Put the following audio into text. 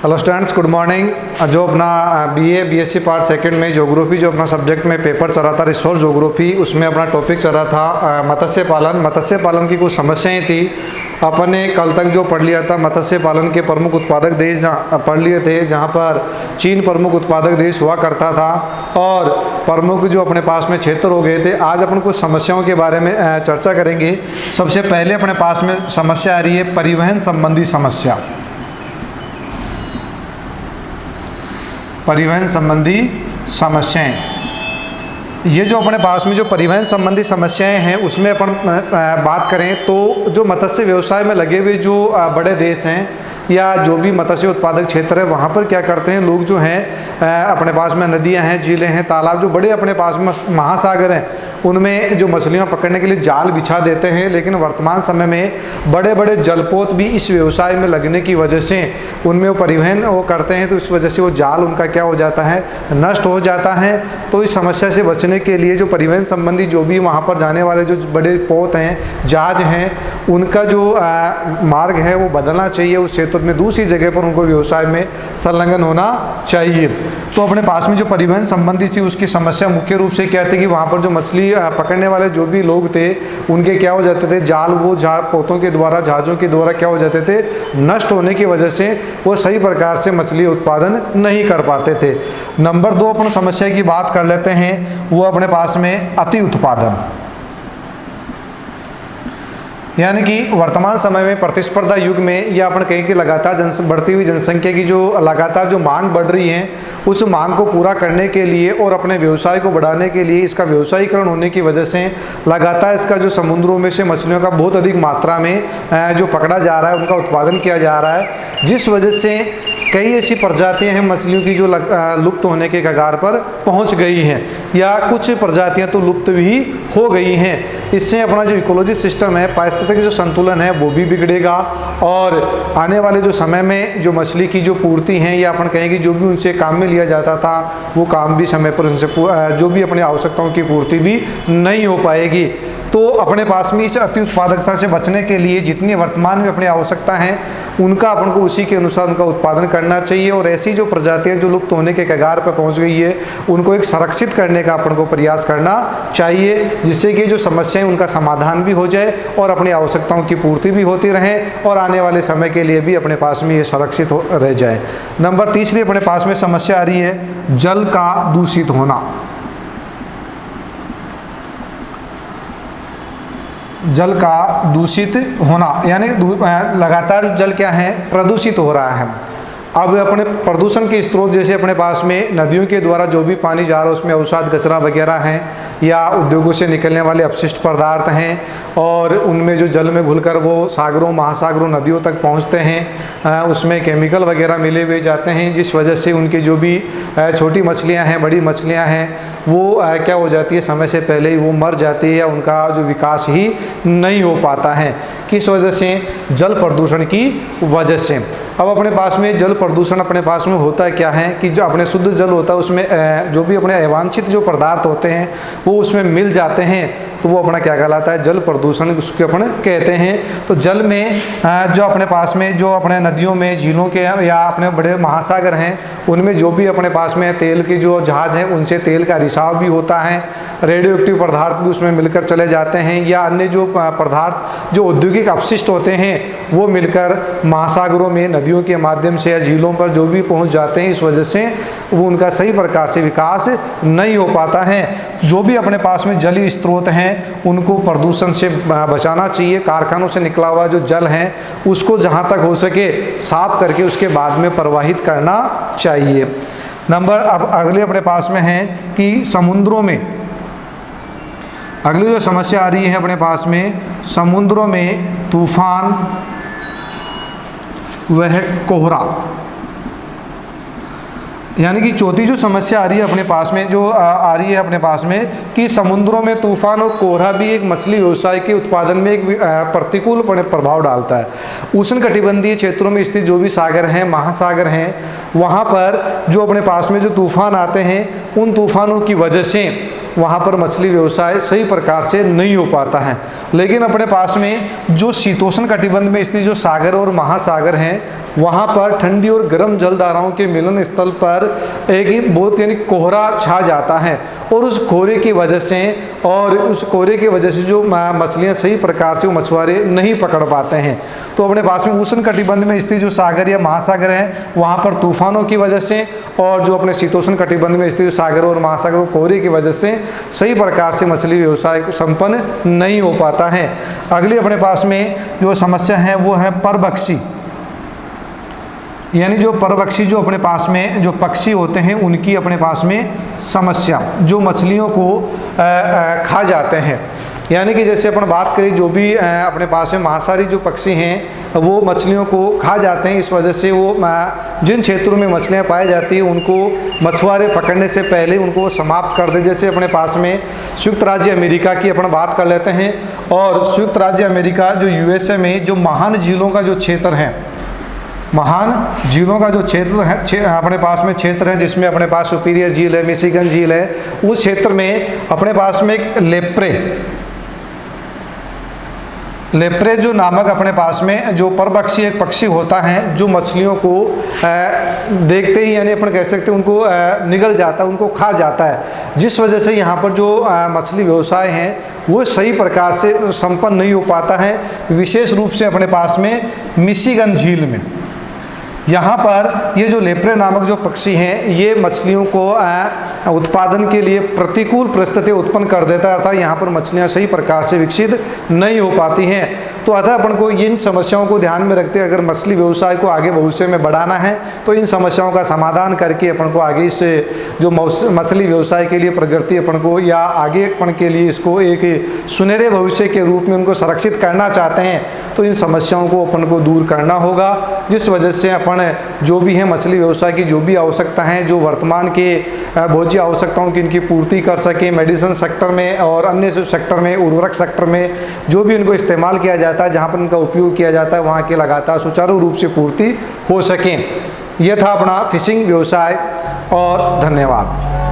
Hello students, good morning. जो अपना BSc part second में ज्योग्राफी जो अपना सब्जेक्ट में पेपर चल रहा था रिसोर्स ज्योग्राफी, उसमें अपना टॉपिक चल रहा था मत्स्य पालन की कुछ समस्याएं थी। अपन ने कल तक जो पढ़ लिया था मत्स्य पालन के प्रमुख उत्पादक देश पढ़ लिए थे, जहां पर चीन प्रमुख उत्पादक देश हुआ करता था और प्रमुख जो अपने पास में क्षेत्र हो गए थे। आज अपन कुछ समस्याओं के बारे में चर्चा करेंगे। सबसे पहले अपने पास में समस्या आ रही है परिवहन संबंधी समस्या। परिवहन संबंधी समस्याएं, ये जो अपने पास में जो परिवहन संबंधी समस्याएं हैं उसमें अपन बात करें तो जो मत्स्य व्यवसाय में लगे हुए जो बड़े देश हैं या जो भी मत्स्य उत्पादक क्षेत्र है, वहाँ पर क्या करते हैं लोग जो हैं अपने पास में नदियाँ हैं, झीलें हैं, तालाब जो बड़े अपने पास में महासागर हैं, उनमें जो मछलियाँ पकड़ने के लिए जाल बिछा देते हैं। लेकिन वर्तमान समय में बड़े बड़े जलपोत भी इस व्यवसाय में लगने की वजह से उनमें वो परिवहन वो करते हैं, तो इस वजह से वो जाल उनका क्या हो जाता है, नष्ट हो जाता है। तो इस समस्या से बचने के लिए जो परिवहन संबंधी जो भी वहाँ पर जाने वाले जो बड़े पोत हैं, जहाज हैं, उनका जो मार्ग है वो बदलना चाहिए। उस क्षेत्र में दूसरी जगह पर उनको व्यवसाय में संलग्न होना चाहिए। तो अपने पास में जो परिवहन संबंधी थी उसकी समस्या मुख्य रूप से क्या थी कि वहाँ पर जो मछली पकड़ने वाले जो भी लोग थे उनके क्या हो जाते थे, जाल वो पोतों के द्वारा, जहाज़ों के द्वारा क्या हो जाते थे, नष्ट होने की वजह से वो सही प्रकार से मछली उत्पादन नहीं कर पाते थे। नंबर 2 अपन समस्या की बात कर लेते हैं, वो अपने पास में अति उत्पादन, यानी कि वर्तमान समय में प्रतिस्पर्धा युग में या अपन कहें कि लगातार बढ़ती हुई जनसंख्या की जो लगातार जो मांग बढ़ रही है, उस मांग को पूरा करने के लिए और अपने व्यवसाय को बढ़ाने के लिए इसका व्यवसायीकरण होने की वजह से लगातार इसका जो समुद्रों में से मछलियों का बहुत अधिक मात्रा में जो पकड़ा जा रहा है, उनका उत्पादन किया जा रहा है, जिस वजह से कई ऐसी प्रजातियां हैं मछलियों की जो लुप्त होने के कगार पर पहुंच गई हैं या कुछ प्रजातियां तो लुप्त भी हो गई हैं। इससे अपना जो इकोलॉजी सिस्टम है, पारिस्थितिक जो संतुलन है, वो भी बिगड़ेगा और आने वाले जो समय में जो मछली की जो पूर्ति हैं या अपन कहेंगे जो भी उनसे काम में लिया जाता था वो काम भी समय पर उनसे जो भी अपनी आवश्यकताओं की पूर्ति भी नहीं हो पाएगी। तो अपने पास में इस अति उत्पादकता से बचने के लिए जितनी वर्तमान में अपनी आवश्यकता है उनका अपन को उसी के अनुसार उनका उत्पादन करना चाहिए और ऐसी जो प्रजातियां जो लुप्त होने के कगार पर पहुंच गई है उनको एक संरक्षित करने का अपन को प्रयास करना चाहिए, जिससे कि जो समस्याएं उनका समाधान भी हो जाए और अपनी आवश्यकताओं की पूर्ति भी होती रहे और आने वाले समय के लिए भी अपने पास में ये संरक्षित रह जाए। नंबर 3 अपने पास में समस्या आ रही है जल का दूषित होना। जल का दूषित होना यानी लगातार जल क्या है, प्रदूषित हो रहा है। अब अपने प्रदूषण के स्रोत जैसे अपने पास में नदियों के द्वारा जो भी पानी जा रहा है उसमें अवसाद कचरा वगैरह हैं या उद्योगों से निकलने वाले अपशिष्ट पदार्थ हैं और उनमें जो जल में घुलकर वो सागरों, महासागरों, नदियों तक पहुंचते हैं, उसमें केमिकल वगैरह मिले हुए जाते हैं, जिस वजह से उनकी जो भी छोटी मछलियां हैं, बड़ी मछलियां हैं, वो क्या हो जाती है, समय से पहले ही वो मर जाती है या उनका जो विकास ही नहीं हो पाता है। किस वजह से? जल प्रदूषण की वजह से। अब अपने पास में जल प्रदूषण अपने पास में होता क्या है कि जो अपने शुद्ध जल होता है उसमें जो भी अपने अवांछित जो पदार्थ होते हैं वो उसमें मिल जाते हैं, तो वो अपना क्या कहलाता है, जल प्रदूषण उसके अपन कहते हैं। तो जल में जो अपने पास में जो अपने नदियों में, झीलों के या अपने बड़े महासागर हैं उनमें जो भी अपने पास में तेल के जो जहाज़ हैं उनसे तेल का रिसाव भी होता है, रेडियो एक्टिव पदार्थ भी उसमें मिलकर चले जाते हैं या अन्य जो पदार्थ जो औद्योगिक अपशिष्ट होते हैं वो मिलकर महासागरों में, नदियों के माध्यम से या झीलों पर जो भी पहुंच जाते हैं, इस वजह से वो उनका सही प्रकार से विकास नहीं हो पाता है। जो भी अपने पास में जलीय स्रोत हैं उनको प्रदूषण से बचाना चाहिए। कारखानों से निकला हुआ जो जल है उसको जहाँ तक हो सके साफ करके उसके बाद में प्रवाहित करना चाहिए। अब अगले अपने पास में है कि समुद्रों में, अगली जो समस्या आ रही है अपने पास में समुद्रों में तूफान वह कोहरा, यानी कि चौथी जो समस्या आ रही है अपने पास में जो आ रही है अपने पास में कि समुद्रों में तूफान और कोहरा भी एक मछली व्यवसाय के उत्पादन में एक प्रतिकूल प्रभाव डालता है। उष्णकटिबंधीय क्षेत्रों में स्थित जो भी सागर हैं, महासागर हैं, वहाँ पर जो अपने पास में जो तूफान आते हैं उन तूफानों की वजह से वहाँ पर मछली व्यवसाय सही प्रकार से नहीं हो पाता है। लेकिन अपने पास में जो शीतोष्ण कटिबंध में स्थित जो सागर और महासागर हैं, वहाँ पर ठंडी और गर्म जलधाराओं के मिलन स्थल पर एक बहुत यानी कोहरा छा जाता है, और उस कोहरे की वजह से जो मछलियाँ सही प्रकार से मछुआरे नहीं पकड़ पाते हैं। तो अपने पास में उष्ण कटिबंध में स्थित जो सागर या महासागर हैं, वहाँ पर तूफानों की वजह से, और जो अपने शीतोष्ण कटिबंध में स्थित जो सागर और महासागर और कोहरे की वजह से सही प्रकार से मछली व्यवसाय को संपन्न नहीं हो पाता है। अगली अपने पास में जो समस्या है वो है परभक्षी, यानी जो परभक्षी जो अपने पास में जो पक्षी होते हैं उनकी अपने पास में समस्या, जो मछलियों को खा जाते हैं। यानी कि जैसे अपन बात करें, जो भी अपने पास में मांसाहारी जो पक्षी हैं वो मछलियों को खा जाते हैं। इस वजह से वो जिन क्षेत्रों में मछलियाँ पाई जाती हैं उनको मछुआरे पकड़ने से पहले उनको समाप्त कर दे। जैसे अपने पास में संयुक्त राज्य अमेरिका की अपन बात कर लेते हैं, और संयुक्त राज्य अमेरिका जो USA में जो महान झीलों का जो क्षेत्र है, महान झीलों का जो क्षेत्र है अपने पास में क्षेत्र है, जिसमें अपने पास सुपीरियर झील है, मिशिगन झील है, उस क्षेत्र में अपने पास में एक लेप्रे जो नामक अपने पास में जो परभक्षी एक पक्षी होता है, जो मछलियों को देखते ही यानी अपन कह सकते हैं उनको निगल जाता है, उनको खा जाता है, जिस वजह से यहाँ पर जो मछली व्यवसाय है वो सही प्रकार से संपन्न नहीं हो पाता है। विशेष रूप से अपने पास में मिशिगन झील में यहाँ पर ये जो लेप्रे नामक जो पक्षी हैं ये मछलियों को उत्पादन के लिए प्रतिकूल परिस्थितियाँ उत्पन्न कर देता है, अर्थात यहाँ पर मछलियाँ सही प्रकार से विकसित नहीं हो पाती हैं। तो अतः अपन को इन समस्याओं को ध्यान में रखते अगर मछली व्यवसाय को आगे भविष्य में बढ़ाना है तो इन समस्याओं का समाधान करके अपन को आगे इस जो मछली व्यवसाय के लिए प्रगति अपन को या आगे अपन के लिए इसको एक सुनहरे भविष्य के रूप में उनको संरक्षित करना चाहते हैं, तो इन समस्याओं को अपन को दूर करना होगा, जिस वजह से अपन जो भी है मछली व्यवसाय की जो भी आवश्यकता है, जो वर्तमान के भोज्य आवश्यकताओं की इनकी पूर्ति कर सके, मेडिसिन सेक्टर में और अन्य सेक्टर में, उर्वरक सेक्टर में जो भी इनको इस्तेमाल किया जाता है, जहाँ पर इनका उपयोग किया जाता है, वहाँ के लगातार सुचारू रूप से पूर्ति हो सके। यह था अपना फिशिंग व्यवसाय, और धन्यवाद।